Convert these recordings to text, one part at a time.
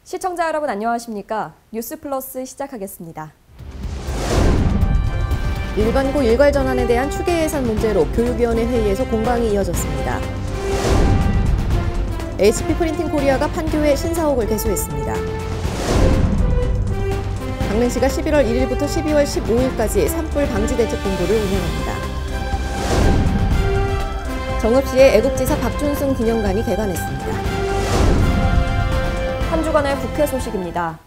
시청자 여러분 안녕하십니까? 뉴스플러스 시작하겠습니다. 일반고 일괄 전환에 대한 추계 예산 문제로 교육위원회 회의에서 공방이 이어졌습니다. HP 프린팅 코리아가 판교에 신사옥을 개소했습니다. 강릉시가 11월 1일부터 12월 15일까지 산불 방지 대책 공고를 운영합니다. 정읍시의 애국지사 박준승 기념관이 개관했습니다. 한 주간의 국회 소식입니다.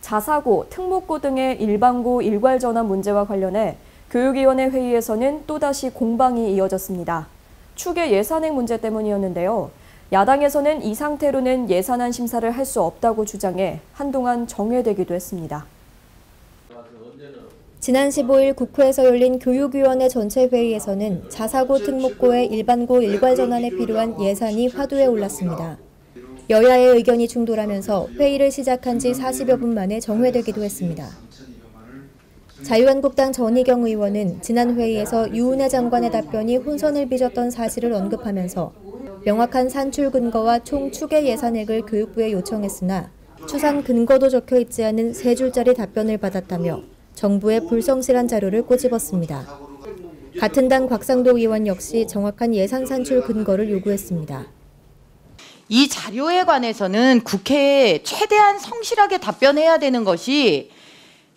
자사고, 특목고 등의 일반고 일괄 전환 문제와 관련해 교육위원회 회의에서는 또다시 공방이 이어졌습니다. 추계 예산액 문제 때문이었는데요. 야당에서는 이 상태로는 예산안 심사를 할 수 없다고 주장해 한동안 정회되기도 했습니다. 지난 15일 국회에서 열린 교육위원회 전체 회의에서는 자사고 특목고의 일반고 일괄 전환에 필요한 예산이 화두에 올랐습니다. 여야의 의견이 충돌하면서 회의를 시작한 지 40여 분 만에 정회되기도 했습니다. 자유한국당 전희경 의원은 지난 회의에서 유은혜 장관의 답변이 혼선을 빚었던 사실을 언급하면서 명확한 산출 근거와 총 추계 예산액을 교육부에 요청했으나 추산 근거도 적혀 있지 않은 3줄짜리 답변을 받았다며 정부의 불성실한 자료를 꼬집었습니다. 같은 당 곽상도 의원 역시 정확한 예산 산출 근거를 요구했습니다. 이 자료에 관해서는 국회에 최대한 성실하게 답변해야 되는 것이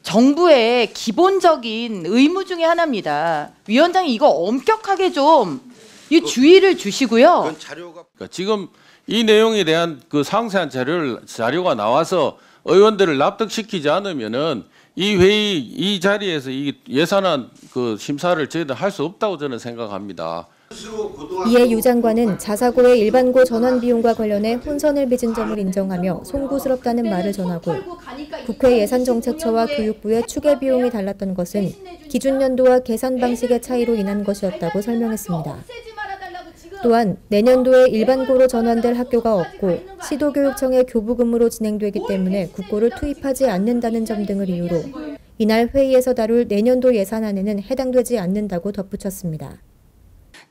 정부의 기본적인 의무 중에 하나입니다. 위원장이 이거 엄격하게 좀 주의를 주시고요. 지금 이 내용에 대한 그 상세한 자료가 나와서 의원들을 납득시키지 않으면은 이 회의, 이 자리에서 이 예산안 그 심사를 저희들 할 수 없다고 저는 생각합니다. 이에 유 장관은 자사고의 일반고 전환 비용과 관련해 혼선을 빚은 점을 인정하며 송구스럽다는 말을 전하고 국회 예산정책처와 교육부의 추계 비용이 달랐던 것은 기준연도와 계산 방식의 차이로 인한 것이었다고 설명했습니다. 또한 내년도에 일반고로 전환될 학교가 없고 시도교육청의 교부금으로 진행되기 때문에 국고를 투입하지 않는다는 점 등을 이유로 이날 회의에서 다룰 내년도 예산안에는 해당되지 않는다고 덧붙였습니다.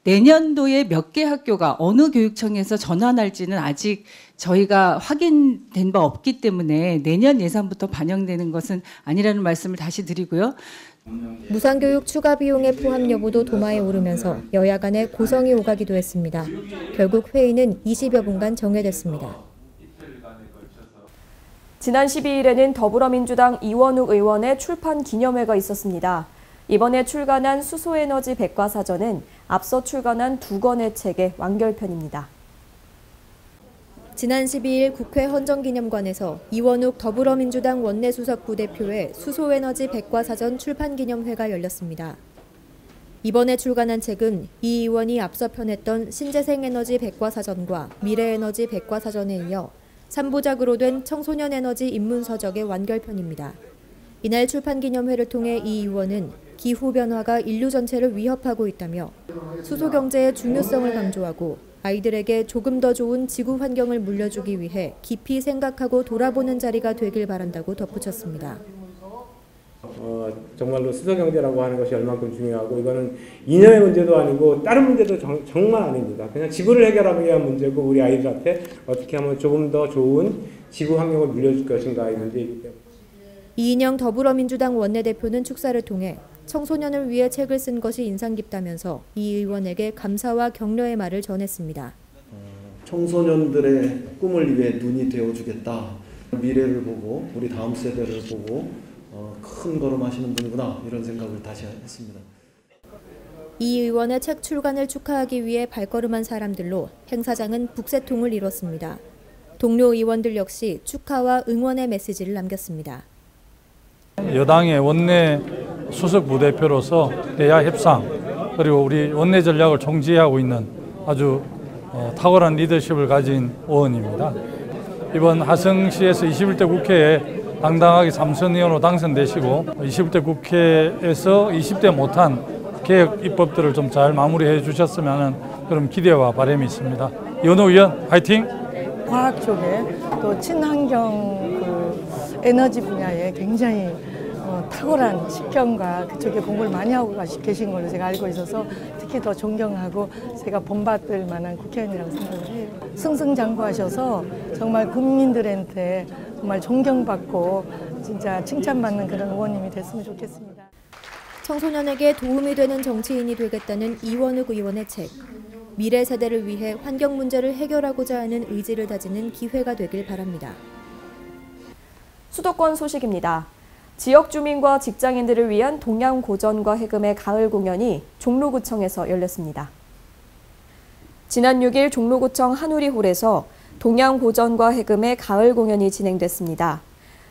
내년도에 몇 개 학교가 어느 교육청에서 전환할지는 아직 저희가 확인된 바 없기 때문에 내년 예산부터 반영되는 것은 아니라는 말씀을 다시 드리고요. 무상교육 추가 비용의 포함 여부도 도마에 오르면서 여야 간에 고성이 오가기도 했습니다. 결국 회의는 20여 분간 정회됐습니다. 지난 12일에는 더불어민주당 이원욱 의원의 출판 기념회가 있었습니다. 이번에 출간한 수소에너지 백과사전은 앞서 출간한 2권의 책의 완결편입니다. 지난 12일 국회 헌정기념관에서 이원욱 더불어민주당 원내수석 부대표의 수소에너지 백과사전 출판기념회가 열렸습니다. 이번에 출간한 책은 이 의원이 앞서 펴냈던 신재생에너지 백과사전과 미래에너지 백과사전에 이어 3부작으로 된 청소년에너지 입문서적의 완결편입니다. 이날 출판기념회를 통해 이 의원은 기후변화가 인류 전체를 위협하고 있다며 수소경제의 중요성을 강조하고 아이들에게 조금 더 좋은 지구 환경을 물려주기 위해 깊이 생각하고 돌아보는 자리가 되길 바란다고 덧붙였습니다. 정말로 수소경제라고 하는 것이 얼마큼 중요하고 이거는 이념의 문제도 아니고 다른 문제도 정말 아닙니다. 그냥 지구를 해결하기 위한 문제고 우리 아이들한테 어떻게 하면 조금 더 좋은 지구 환경을 물려줄 것인가 이 문제이기 때문에. 이인영 더불어민주당 원내대표는 축사를 통해 청소년을 위해 책을 쓴 것이 인상 깊다면서 이 의원에게 감사와 격려의 말을 전했습니다. 청소년들의 꿈을 위해 눈이 되어주겠다. 미래를 보고 우리 다음 세대를 보고 큰 걸음 하시는 분이구나 이런 생각을 다시 했습니다. 이 의원의 책 출간을 축하하기 위해 발걸음한 사람들로 행사장은 북새통을 이뤘습니다. 동료 의원들 역시 축하와 응원의 메시지를 남겼습니다. 여당의 원내 수석 부대표로서 대야 협상 그리고 우리 원내 전략을 총지하고 있는 아주 탁월한 리더십을 가진 의원입니다. 이번 하성시에서 21대 국회에 당당하게 3선 의원으로 당선되시고 21대 국회에서 20대 못한 개혁 입법들을 좀 잘 마무리해 주셨으면 하는 그런 기대와 바람이 있습니다. 이원호 의원 화이팅! 과학 쪽에 또 친환경 에너지 분야에 굉장히 탁월한 식견과 그쪽에 공부를 많이 하고 계신 걸로 제가 알고 있어서 특히 더 존경하고 제가 본받을 만한 국회의원이라고 생각을 해요. 승승장구하셔서 정말 국민들한테 정말 존경받고 진짜 칭찬받는 그런 의원님이 됐으면 좋겠습니다. 청소년에게 도움이 되는 정치인이 되겠다는 이원욱 의원의 책. 미래 세대를 위해 환경 문제를 해결하고자 하는 의지를 다지는 기회가 되길 바랍니다. 수도권 소식입니다. 지역 주민과 직장인들을 위한 동양고전과 해금의 가을 공연이 종로구청에서 열렸습니다. 지난 6일 종로구청 한우리홀에서 동양고전과 해금의 가을 공연이 진행됐습니다.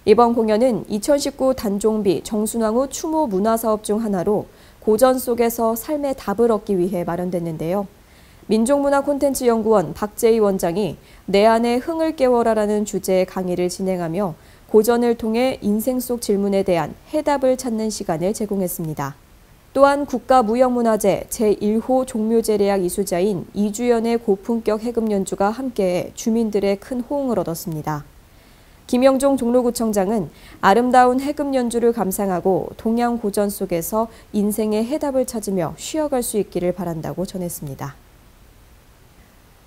이번 공연은 2019 단종비 정순왕후 추모 문화사업 중 하나로 고전 속에서 삶의 답을 얻기 위해 마련됐는데요. 민족문화콘텐츠연구원 박재희 원장이 내 안의 흥을 깨워라라는 주제의 강의를 진행하며 고전을 통해 인생 속 질문에 대한 해답을 찾는 시간을 제공했습니다. 또한 국가무형문화재 제1호 종묘제례악 이수자인 이주연의 고품격 해금 연주가 함께해 주민들의 큰 호응을 얻었습니다. 김영종 종로구청장은 아름다운 해금 연주를 감상하고 동양 고전 속에서 인생의 해답을 찾으며 쉬어갈 수 있기를 바란다고 전했습니다.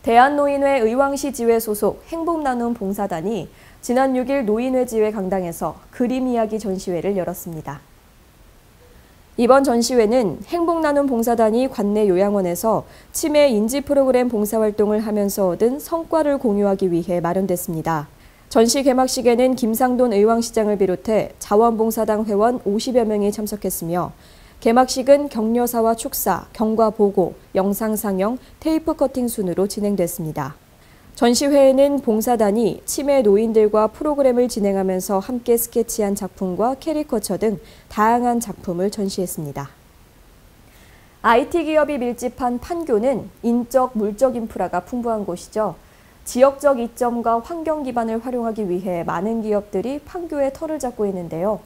대한노인회 의왕시 지회 소속 행복나눔 봉사단이 지난 6일 노인회 지회 강당에서 그림 이야기 전시회를 열었습니다. 이번 전시회는 행복나눔 봉사단이 관내 요양원에서 치매 인지 프로그램 봉사활동을 하면서 얻은 성과를 공유하기 위해 마련됐습니다. 전시 개막식에는 김상돈 의왕시장을 비롯해 자원봉사당 회원 50여 명이 참석했으며 개막식은 격려사와 축사, 경과 보고, 영상 상영, 테이프 커팅 순으로 진행됐습니다. 전시회에는 봉사단이 치매 노인들과 프로그램을 진행하면서 함께 스케치한 작품과 캐리커처 등 다양한 작품을 전시했습니다. IT 기업이 밀집한 판교는 인적, 물적 인프라가 풍부한 곳이죠. 지역적 이점과 환경 기반을 활용하기 위해 많은 기업들이 판교에 터를 잡고 있는데요.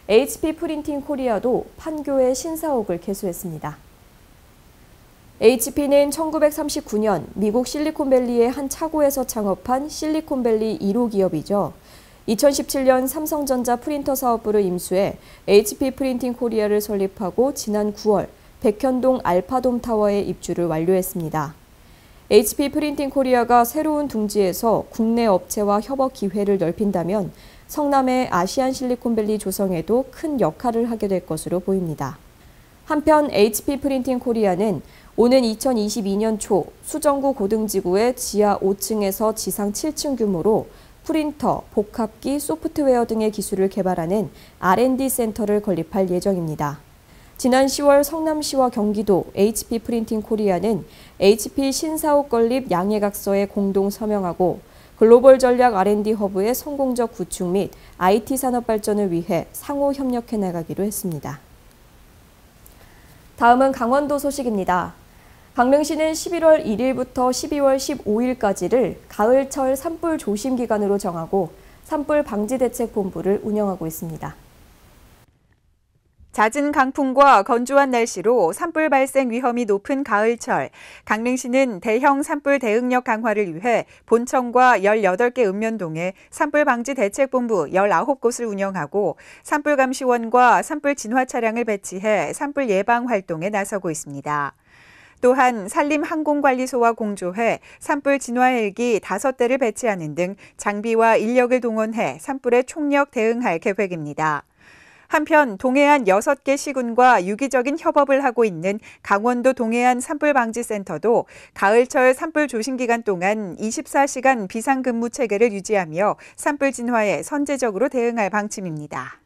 HP 프린팅 코리아도 판교에 신사옥을 개소했습니다. HP는 1939년 미국 실리콘밸리의 한 차고에서 창업한 실리콘밸리 1호 기업이죠. 2017년 삼성전자 프린터 사업부를 임수해 HP 프린팅 코리아를 설립하고 지난 9월 백현동 알파돔 타워에 입주를 완료했습니다. HP 프린팅 코리아가 새로운 둥지에서 국내 업체와 협업 기회를 넓힌다면 성남의 아시안 실리콘밸리 조성에도 큰 역할을 하게 될 것으로 보입니다. 한편 HP 프린팅 코리아는 오는 2022년 초 수정구 고등지구의 지하 5층에서 지상 7층 규모로 프린터, 복합기, 소프트웨어 등의 기술을 개발하는 R&D 센터를 건립할 예정입니다. 지난 10월 성남시와 경기도 HP 프린팅 코리아는 HP 신사옥 건립 양해각서에 공동 서명하고 글로벌 전략 R&D 허브의 성공적 구축 및 IT 산업 발전을 위해 상호 협력해 나가기로 했습니다. 다음은 강원도 소식입니다. 강릉시는 11월 1일부터 12월 15일까지를 가을철 산불 조심 기간으로 정하고 산불 방지 대책 본부를 운영하고 있습니다. 잦은 강풍과 건조한 날씨로 산불 발생 위험이 높은 가을철, 강릉시는 대형 산불 대응력 강화를 위해 본청과 18개 읍면동에 산불 방지 대책본부 19곳을 운영하고 산불 감시원과 산불 진화 차량을 배치해 산불 예방 활동에 나서고 있습니다. 또한 산림항공관리소와 공조해 산불 진화 헬기 5대를 배치하는 등 장비와 인력을 동원해 산불에 총력 대응할 계획입니다. 한편 동해안 6개 시군과 유기적인 협업을 하고 있는 강원도 동해안 산불방지센터도 가을철 산불 조심 기간 동안 24시간 비상근무 체계를 유지하며 산불 진화에 선제적으로 대응할 방침입니다.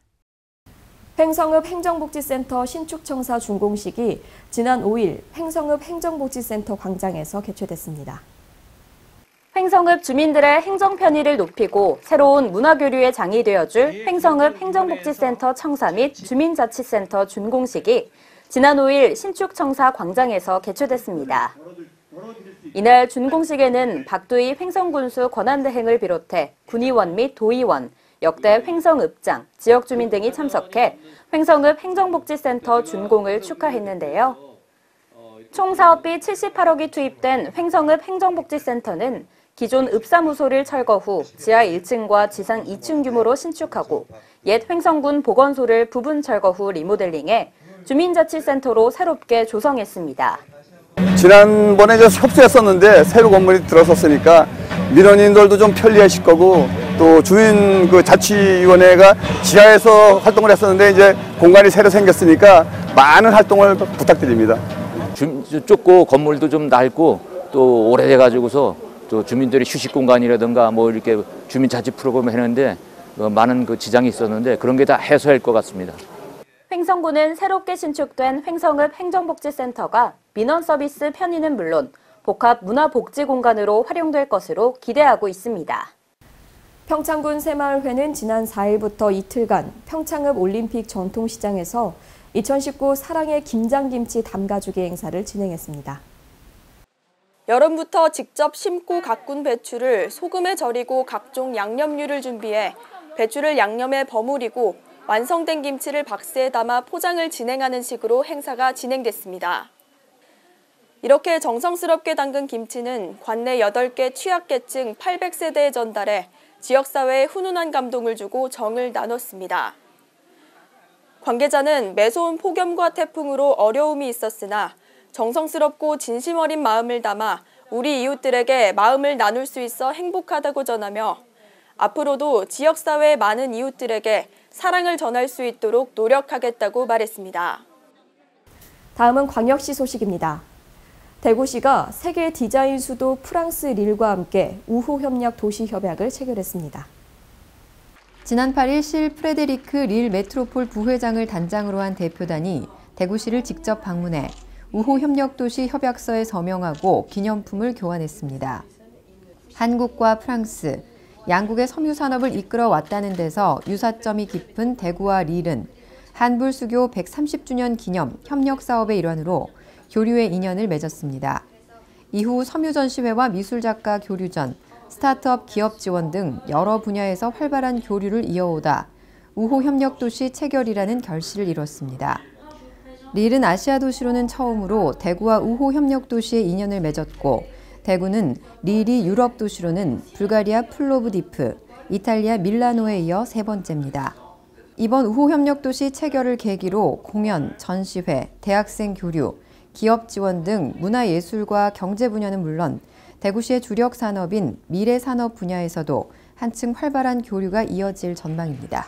횡성읍 행정복지센터 신축청사 준공식이 지난 5일 횡성읍 행정복지센터 광장에서 개최됐습니다. 횡성읍 주민들의 행정 편의를 높이고 새로운 문화교류의 장이 되어줄 횡성읍 행정복지센터 청사 및 주민자치센터 준공식이 지난 5일 신축청사 광장에서 개최됐습니다. 이날 준공식에는 박두희 횡성군수 권한대행을 비롯해 군의원 및 도의원, 역대 횡성읍장, 지역 주민 등이 참석해 횡성읍 행정복지센터 준공을 축하했는데요. 총 사업비 78억이 투입된 횡성읍 행정복지센터는 기존 읍사무소를 철거 후 지하 1층과 지상 2층 규모로 신축하고 옛 횡성군 보건소를 부분 철거 후 리모델링해 주민자치센터로 새롭게 조성했습니다. 지난번에 협소했었는데 새로 건물이 들어섰으니까 민원인들도 좀 편리하실 거고 또 주민 자치위원회가 지하에서 활동을 했었는데 이제 공간이 새로 생겼으니까 많은 활동을 부탁드립니다. 좁고 건물도 좀 낡고 또 오래돼가지고서 또 주민들의 휴식 공간이라든가 뭐 이렇게 주민자치 프로그램을 했는데 많은 지장이 있었는데 그런 게 다 해소할 것 같습니다. 횡성군은 새롭게 신축된 횡성읍 행정복지센터가 민원 서비스 편의는 물론 복합 문화복지 공간으로 활용될 것으로 기대하고 있습니다. 평창군 새마을회는 지난 4일부터 이틀간 평창읍 올림픽 전통시장에서 2019 사랑의 김장김치 담가주기 행사를 진행했습니다. 여름부터 직접 심고 가꾼 배추를 소금에 절이고 각종 양념류를 준비해 배추를 양념에 버무리고 완성된 김치를 박스에 담아 포장을 진행하는 식으로 행사가 진행됐습니다. 이렇게 정성스럽게 담근 김치는 관내 8개 취약계층 800세대에 전달해 지역사회에 훈훈한 감동을 주고 정을 나눴습니다. 관계자는 매서운 폭염과 태풍으로 어려움이 있었으나 정성스럽고 진심 어린 마음을 담아 우리 이웃들에게 마음을 나눌 수 있어 행복하다고 전하며 앞으로도 지역사회의 많은 이웃들에게 사랑을 전할 수 있도록 노력하겠다고 말했습니다. 다음은 광역시 소식입니다. 대구시가 세계 디자인 수도 프랑스 릴과 함께 우호협력 도시협약을 체결했습니다. 지난 8일 실 프레데리크 릴 메트로폴 부회장을 단장으로 한 대표단이 대구시를 직접 방문해 우호협력도시 협약서에 서명하고 기념품을 교환했습니다. 한국과 프랑스, 양국의 섬유산업을 이끌어왔다는 데서 유사점이 깊은 대구와 릴은 한불수교 130주년 기념 협력사업의 일환으로 교류의 인연을 맺었습니다. 이후 섬유전시회와 미술작가 교류전, 스타트업 기업 지원 등 여러 분야에서 활발한 교류를 이어오다 우호협력도시 체결이라는 결실을 이뤘습니다. 릴은 아시아 도시로는 처음으로 대구와 우호협력도시의 인연을 맺었고 대구는 릴이 유럽 도시로는 불가리아 플로브디프, 이탈리아 밀라노에 이어 세 번째입니다. 이번 우호협력도시 체결을 계기로 공연, 전시회, 대학생 교류, 기업 지원 등 문화예술과 경제 분야는 물론 대구시의 주력 산업인 미래산업 분야에서도 한층 활발한 교류가 이어질 전망입니다.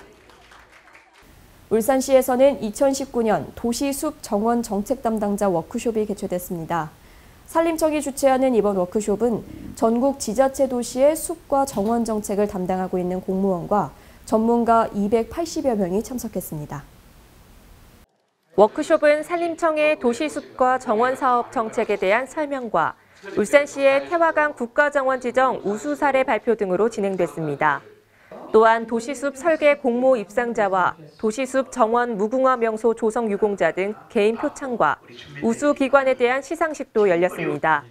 울산시에서는 2019년 도시숲 정원 정책 담당자 워크숍이 개최됐습니다. 산림청이 주최하는 이번 워크숍은 전국 지자체 도시의 숲과 정원 정책을 담당하고 있는 공무원과 전문가 280여 명이 참석했습니다. 워크숍은 산림청의 도시숲과 정원 사업 정책에 대한 설명과 울산시의 태화강 국가정원 지정 우수 사례 발표 등으로 진행됐습니다. 또한 도시숲 설계 공모 입상자와 도시숲 정원 무궁화 명소 조성 유공자 등 개인 표창과 우수 기관에 대한 시상식도 열렸습니다.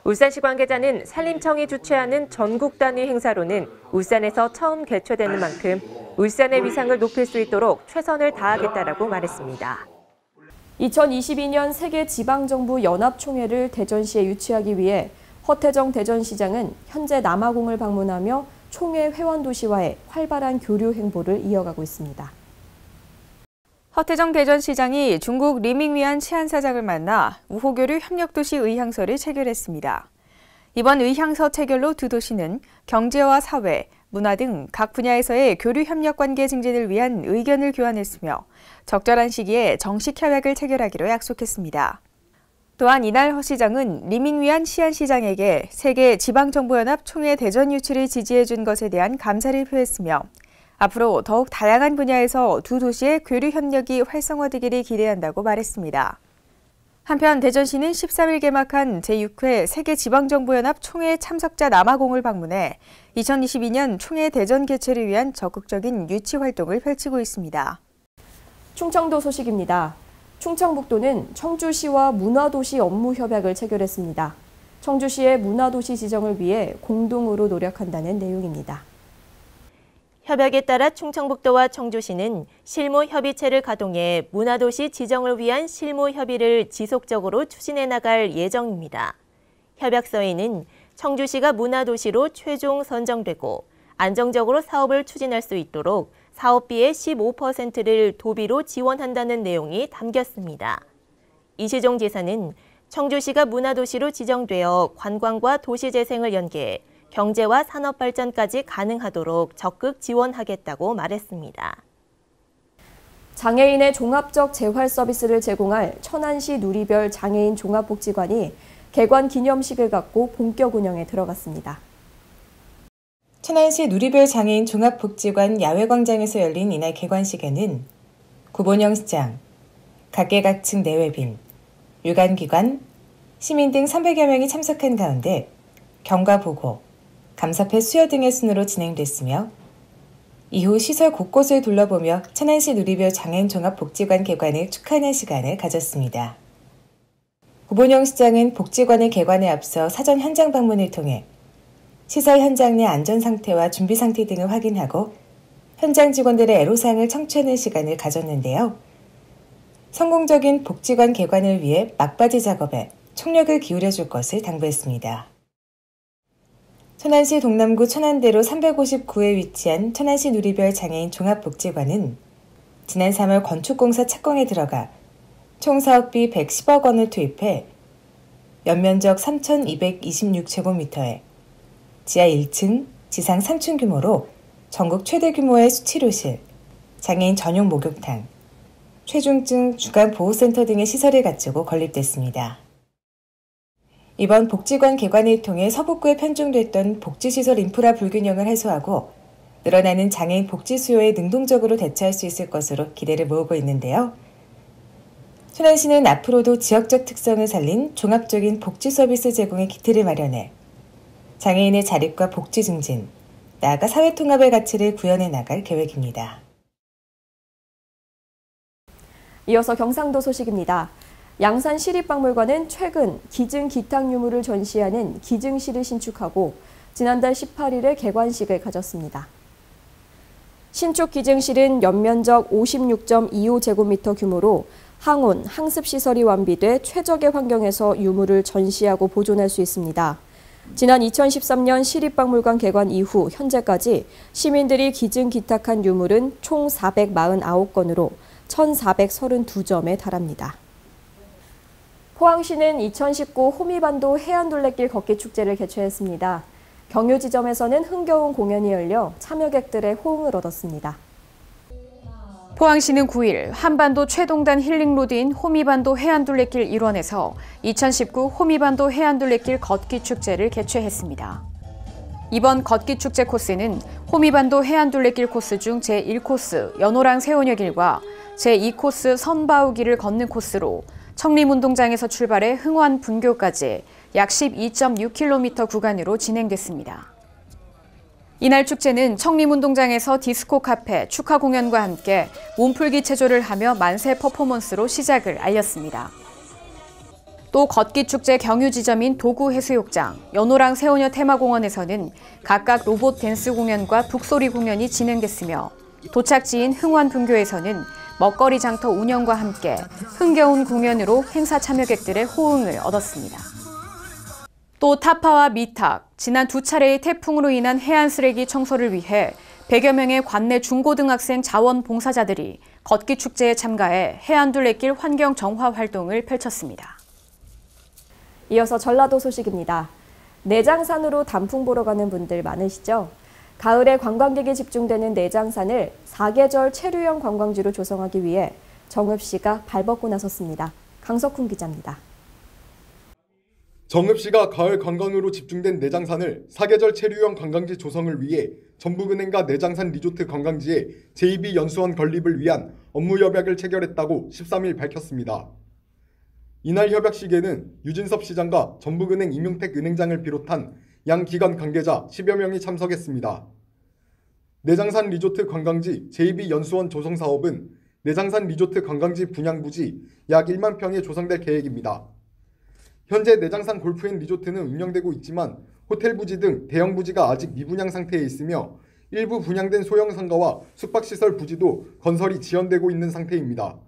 울산시 관계자는 산림청이 주최하는 전국 단위 행사로는 울산에서 처음 개최되는 만큼 울산의 위상을 높일 수 있도록 최선을 다하겠다라고 말했습니다. 2022년 세계지방정부 연합총회를 대전시에 유치하기 위해 허태정 대전시장은 현재 남아공을 방문하며 총회 회원도시와의 활발한 교류 행보를 이어가고 있습니다. 허태정 대전시장이 중국 리밍위안 치안사장을 만나 우호교류 협력도시 의향서를 체결했습니다. 이번 의향서 체결로 두 도시는 경제와 사회, 문화 등 각 분야에서의 교류 협력 관계 증진을 위한 의견을 교환했으며 적절한 시기에 정식 협약을 체결하기로 약속했습니다. 또한 이날 허 시장은 리밍위안 시안시장에게 세계 지방정부연합 총회 대전 유치를 지지해준 것에 대한 감사를 표했으며 앞으로 더욱 다양한 분야에서 두 도시의 교류 협력이 활성화되기를 기대한다고 말했습니다. 한편 대전시는 13일 개막한 제6회 세계지방정부연합 총회 참석자 남아공을 방문해 2022년 총회 대전 개최를 위한 적극적인 유치 활동을 펼치고 있습니다. 충청도 소식입니다. 충청북도는 청주시와 문화도시 업무협약을 체결했습니다. 청주시의 문화도시 지정을 위해 공동으로 노력한다는 내용입니다. 협약에 따라 충청북도와 청주시는 실무협의체를 가동해 문화도시 지정을 위한 실무협의를 지속적으로 추진해 나갈 예정입니다. 협약서에는 청주시가 문화도시로 최종 선정되고 안정적으로 사업을 추진할 수 있도록 사업비의 15%를 도비로 지원한다는 내용이 담겼습니다. 이시종 지사는 청주시가 문화도시로 지정되어 관광과 도시재생을 연계해 경제와 산업발전까지 가능하도록 적극 지원하겠다고 말했습니다. 장애인의 종합적 재활 서비스를 제공할 천안시 누리별 장애인 종합복지관이 개관 기념식을 갖고 본격 운영에 들어갔습니다. 천안시 누리별 장애인 종합복지관 야외광장에서 열린 이날 개관식에는 구본영 시장, 각계각층 내외빈, 유관기관, 시민 등 300여 명이 참석한 가운데 경과보고, 감사패 수여 등의 순으로 진행됐으며 이후 시설 곳곳을 둘러보며 천안시 누리별 장애인 종합복지관 개관을 축하하는 시간을 가졌습니다. 구본영 시장은 복지관의 개관에 앞서 사전 현장 방문을 통해 시설 현장 내 안전 상태와 준비 상태 등을 확인하고 현장 직원들의 애로사항을 청취하는 시간을 가졌는데요. 성공적인 복지관 개관을 위해 막바지 작업에 총력을 기울여줄 것을 당부했습니다. 천안시 동남구 천안대로 359에 위치한 천안시 누리별 장애인 종합복지관은 지난 3월 건축공사 착공에 들어가 총 사업비 110억 원을 투입해 연면적 3,226제곱미터에 지하 1층, 지상 3층 규모로 전국 최대 규모의 수치료실, 장애인 전용 목욕탕, 최중증 주간보호센터 등의 시설을 갖추고 건립됐습니다. 이번 복지관 개관을 통해 서북구에 편중됐던 복지시설 인프라 불균형을 해소하고 늘어나는 장애인 복지 수요에 능동적으로 대처할 수 있을 것으로 기대를 모으고 있는데요. 천안시는 앞으로도 지역적 특성을 살린 종합적인 복지 서비스 제공의 기틀을 마련해 장애인의 자립과 복지 증진, 나아가 사회통합의 가치를 구현해 나갈 계획입니다. 이어서 경상도 소식입니다. 양산시립박물관은 최근 기증 기탁 유물을 전시하는 기증실을 신축하고 지난달 18일에 개관식을 가졌습니다. 신축 기증실은 연면적 56.25제곱미터 규모로 항온, 항습시설이 완비돼 최적의 환경에서 유물을 전시하고 보존할 수 있습니다. 지난 2013년 시립박물관 개관 이후 현재까지 시민들이 기증 기탁한 유물은 총 449건으로 1,432점에 달합니다. 포항시는 2019 호미반도 해안둘레길 걷기 축제를 개최했습니다. 경유 지점에서는 흥겨운 공연이 열려 참여객들의 호응을 얻었습니다. 포항시는 9일 한반도 최동단 힐링로드인 호미반도 해안둘레길 일원에서 2019 호미반도 해안둘레길 걷기 축제를 개최했습니다. 이번 걷기 축제 코스는 호미반도 해안둘레길 코스 중 제1코스 연호랑 세운여길과 제2코스 선바우길을 걷는 코스로 청림운동장에서 출발해 흥원 분교까지 약 12.6km 구간으로 진행됐습니다. 이날 축제는 청림운동장에서 디스코 카페, 축하 공연과 함께 몸풀기 체조를 하며 만세 퍼포먼스로 시작을 알렸습니다. 또 걷기 축제 경유 지점인 도구해수욕장, 연호랑 세운여 테마공원에서는 각각 로봇 댄스 공연과 북소리 공연이 진행됐으며 도착지인 흥원 분교에서는 먹거리 장터 운영과 함께 흥겨운 공연으로 행사 참여객들의 호응을 얻었습니다. 또 타파와 미탁, 지난 2차례의 태풍으로 인한 해안 쓰레기 청소를 위해 100여 명의 관내 중고등학생 자원봉사자들이 걷기 축제에 참가해 해안둘레길 환경 정화 활동을 펼쳤습니다. 이어서 전라도 소식입니다. 내장산으로 단풍 보러 가는 분들 많으시죠? 가을에 관광객이 집중되는 내장산을 4계절 체류형 관광지로 조성하기 위해 정읍시가 발벗고 나섰습니다. 강석훈 기자입니다. 정읍시가 가을 관광으로 집중된 내장산을 4계절 체류형 관광지 조성을 위해 전북은행과 내장산 리조트 관광지에 제2B 연수원 건립을 위한 업무 협약을 체결했다고 13일 밝혔습니다. 이날 협약식에는 유진섭 시장과 전북은행 임용택 은행장을 비롯한 양 기관 관계자 10여 명이 참석했습니다. 내장산 리조트 관광지 제2B 연수원 조성 사업은 내장산 리조트 관광지 분양 부지 약 1만 평에 조성될 계획입니다. 현재 내장산 골프앤 리조트는 운영되고 있지만 호텔 부지 등 대형 부지가 아직 미분양 상태에 있으며 일부 분양된 소형 상가와 숙박시설 부지도 건설이 지연되고 있는 상태입니다.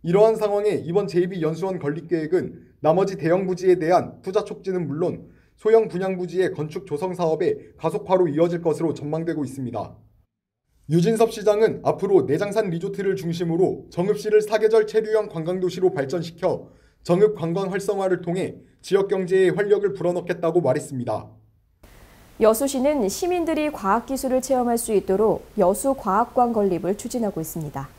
이러한 상황에 이번 제2B 연수원 건립 계획은 나머지 대형 부지에 대한 투자 촉진은 물론 소형 분양부지의 건축 조성 사업의 가속화로 이어질 것으로 전망되고 있습니다. 유진섭 시장은 앞으로 내장산 리조트를 중심으로 정읍시를 사계절 체류형 관광도시로 발전시켜 정읍 관광 활성화를 통해 지역 경제에 활력을 불어넣겠다고 말했습니다. 여수시는 시민들이 과학기술을 체험할 수 있도록 여수과학관 건립을 추진하고 있습니다.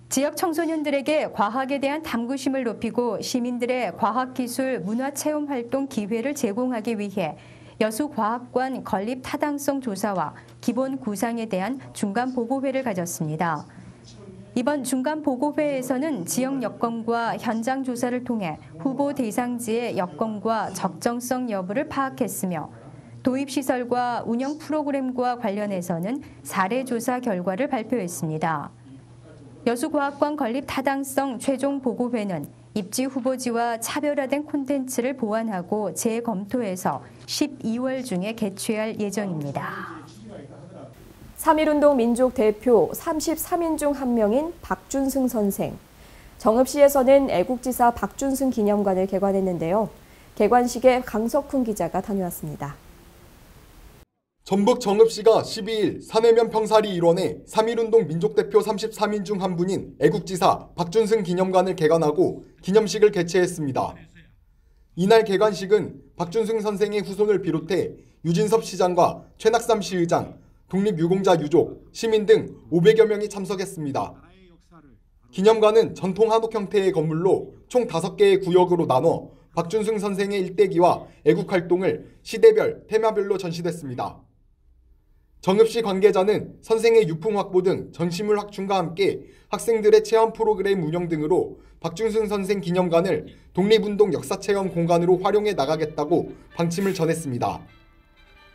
지역 청소년들에게 과학에 대한 탐구심을 높이고 시민들의 과학기술 문화체험 활동 기회를 제공하기 위해 여수과학관 건립 타당성 조사와 기본 구상에 대한 중간보고회를 가졌습니다. 이번 중간보고회에서는 지역 여건과 현장 조사를 통해 후보 대상지의 여건과 적정성 여부를 파악했으며 도입시설과 운영 프로그램과 관련해서는 사례조사 결과를 발표했습니다. 여수과학관 건립 타당성 최종 보고회는 입지 후보지와 차별화된 콘텐츠를 보완하고 재검토해서 12월 중에 개최할 예정입니다. 3.1운동 민족 대표 33인 중 한 명인 박준승 선생. 정읍시에서는 애국지사 박준승 기념관을 개관했는데요. 개관식에 강석훈 기자가 다녀왔습니다. 전북 정읍시가 12일 사내면 평사리 일원에 3.1운동 민족대표 33인 중 한 분인 애국지사 박준승 기념관을 개관하고 기념식을 개최했습니다. 이날 개관식은 박준승 선생의 후손을 비롯해 유진섭 시장과 최낙삼 시의장, 독립유공자 유족, 시민 등 500여 명이 참석했습니다. 기념관은 전통 한옥 형태의 건물로 총 5개의 구역으로 나눠 박준승 선생의 일대기와 애국활동을 시대별, 테마별로 전시됐습니다. 정읍시 관계자는 선생의 유품 확보 등 전시물 확충과 함께 학생들의 체험 프로그램 운영 등으로 박준승 선생 기념관을 독립운동 역사체험 공간으로 활용해 나가겠다고 방침을 전했습니다.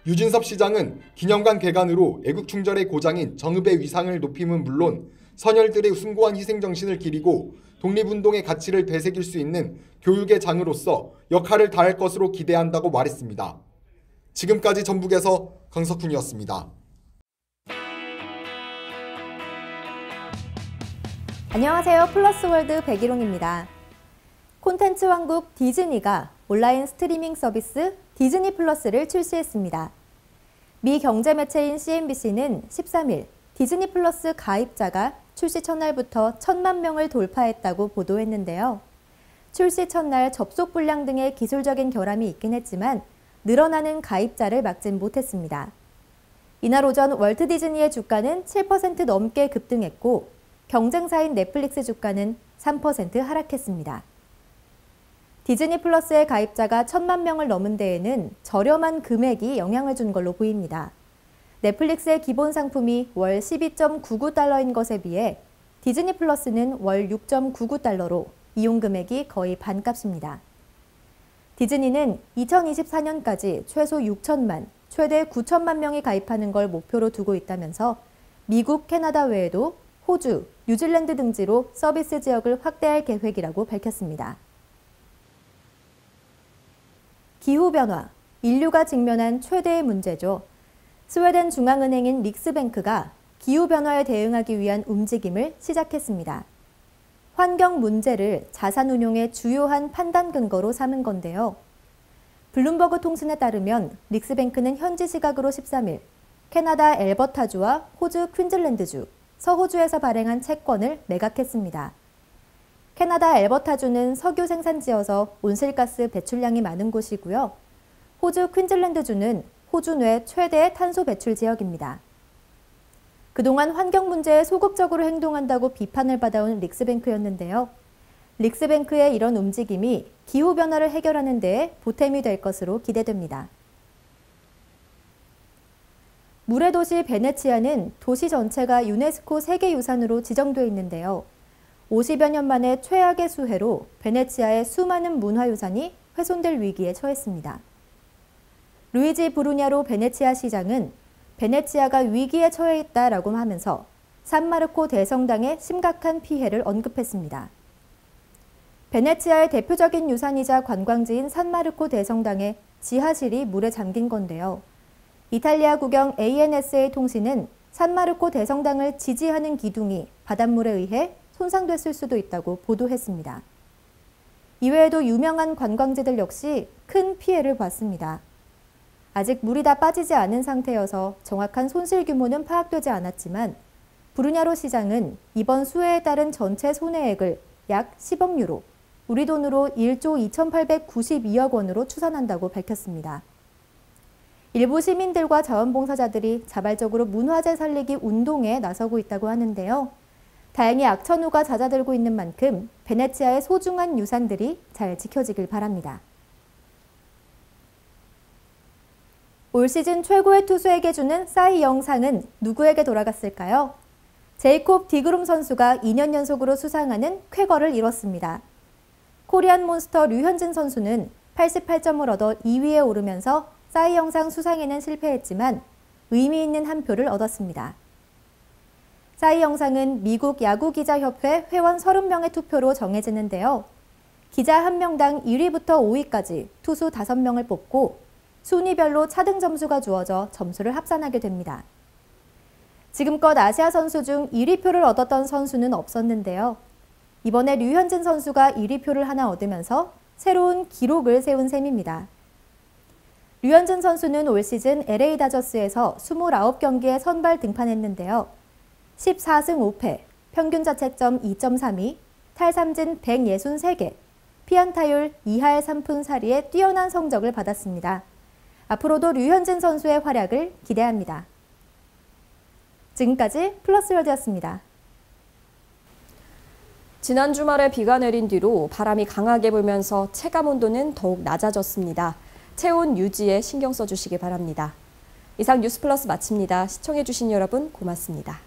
유진섭 시장은 기념관 개관으로 애국충절의 고장인 정읍의 위상을 높임은 물론 선열들의 숭고한 희생정신을 기리고 독립운동의 가치를 되새길 수 있는 교육의 장으로서 역할을 다할 것으로 기대한다고 말했습니다. 지금까지 전북에서 강석훈이었습니다. 안녕하세요. 플러스월드 백일홍입니다. 콘텐츠 왕국 디즈니가 온라인 스트리밍 서비스 디즈니 플러스를 출시했습니다. 미 경제 매체인 CNBC는 13일 디즈니 플러스 가입자가 출시 첫날부터 1,000만 명을 돌파했다고 보도했는데요. 출시 첫날 접속 불량 등의 기술적인 결함이 있긴 했지만 늘어나는 가입자를 막진 못했습니다. 이날 오전 월트 디즈니의 주가는 7% 넘게 급등했고 경쟁사인 넷플릭스 주가는 3% 하락했습니다. 디즈니 플러스의 가입자가 1,000만 명을 넘은 데에는 저렴한 금액이 영향을 준 걸로 보입니다. 넷플릭스의 기본 상품이 월 12.99달러인 것에 비해 디즈니 플러스는 월 6.99달러로 이용 금액이 거의 반값입니다. 디즈니는 2024년까지 최소 6천만, 최대 9천만 명이 가입하는 걸 목표로 두고 있다면서 미국, 캐나다 외에도 호주, 뉴질랜드 등지로 서비스 지역을 확대할 계획이라고 밝혔습니다. 기후변화, 인류가 직면한 최대의 문제죠. 스웨덴 중앙은행인 릭스뱅크가 기후변화에 대응하기 위한 움직임을 시작했습니다. 환경 문제를 자산운용의 주요한 판단 근거로 삼은 건데요. 블룸버그 통신에 따르면 릭스뱅크는 현지 시각으로 13일 캐나다 엘버타주와 호주 퀸즐랜드주, 서호주에서 발행한 채권을 매각했습니다. 캐나다 엘버타주는 석유 생산지여서 온실가스 배출량이 많은 곳이고요. 호주 퀸즐랜드주는 호주 내 최대의 탄소 배출 지역입니다. 그동안 환경 문제에 소극적으로 행동한다고 비판을 받아온 릭스뱅크였는데요. 릭스뱅크의 이런 움직임이 기후변화를 해결하는 데에 보탬이 될 것으로 기대됩니다. 물의 도시 베네치아는 도시 전체가 유네스코 세계유산으로 지정돼 있는데요. 50여 년 만에 최악의 수해로 베네치아의 수많은 문화유산이 훼손될 위기에 처했습니다. 루이지 브루냐로 베네치아 시장은 베네치아가 위기에 처해 있다라고 하면서 산마르코 대성당의 심각한 피해를 언급했습니다. 베네치아의 대표적인 유산이자 관광지인 산마르코 대성당의 지하실이 물에 잠긴 건데요. 이탈리아 국영 ANSA 통신은 산마르코 대성당을 지지하는 기둥이 바닷물에 의해 손상됐을 수도 있다고 보도했습니다. 이외에도 유명한 관광지들 역시 큰 피해를 봤습니다. 아직 물이 다 빠지지 않은 상태여서 정확한 손실 규모는 파악되지 않았지만 브루냐로 시장은 이번 수해에 따른 전체 손해액을 약 10억 유로, 우리 돈으로 1조 2,892억 원으로 추산한다고 밝혔습니다. 일부 시민들과 자원봉사자들이 자발적으로 문화재 살리기 운동에 나서고 있다고 하는데요. 다행히 악천후가 잦아들고 있는 만큼 베네치아의 소중한 유산들이 잘 지켜지길 바랍니다. 올 시즌 최고의 투수에게 주는 사이 영상은 누구에게 돌아갔을까요? 제이콥 디그롬 선수가 2년 연속으로 수상하는 쾌거를 이뤘습니다. 코리안 몬스터 류현진 선수는 88점을 얻어 2위에 오르면서 사이 영상 수상에는 실패했지만 의미 있는 한 표를 얻었습니다. 사이 영상은 미국 야구기자협회 회원 30명의 투표로 정해지는데요. 기자 1명당 1위부터 5위까지 투수 5명을 뽑고 순위별로 차등 점수가 주어져 점수를 합산하게 됩니다. 지금껏 아시아 선수 중 1위표를 얻었던 선수는 없었는데요. 이번에 류현진 선수가 1위표를 하나 얻으면서 새로운 기록을 세운 셈입니다. 류현진 선수는 올 시즌 LA 다저스에서 29경기에 선발 등판했는데요. 14승 5패, 평균 자책점 2.32, 탈삼진 163개, 피안타율 2할 3푼 4리의 뛰어난 성적을 받았습니다. 앞으로도 류현진 선수의 활약을 기대합니다. 지금까지 플러스월드였습니다. 지난 주말에 비가 내린 뒤로 바람이 강하게 불면서 체감 온도는 더욱 낮아졌습니다. 체온 유지에 신경 써주시기 바랍니다. 이상 뉴스플러스 마칩니다. 시청해주신 여러분 고맙습니다.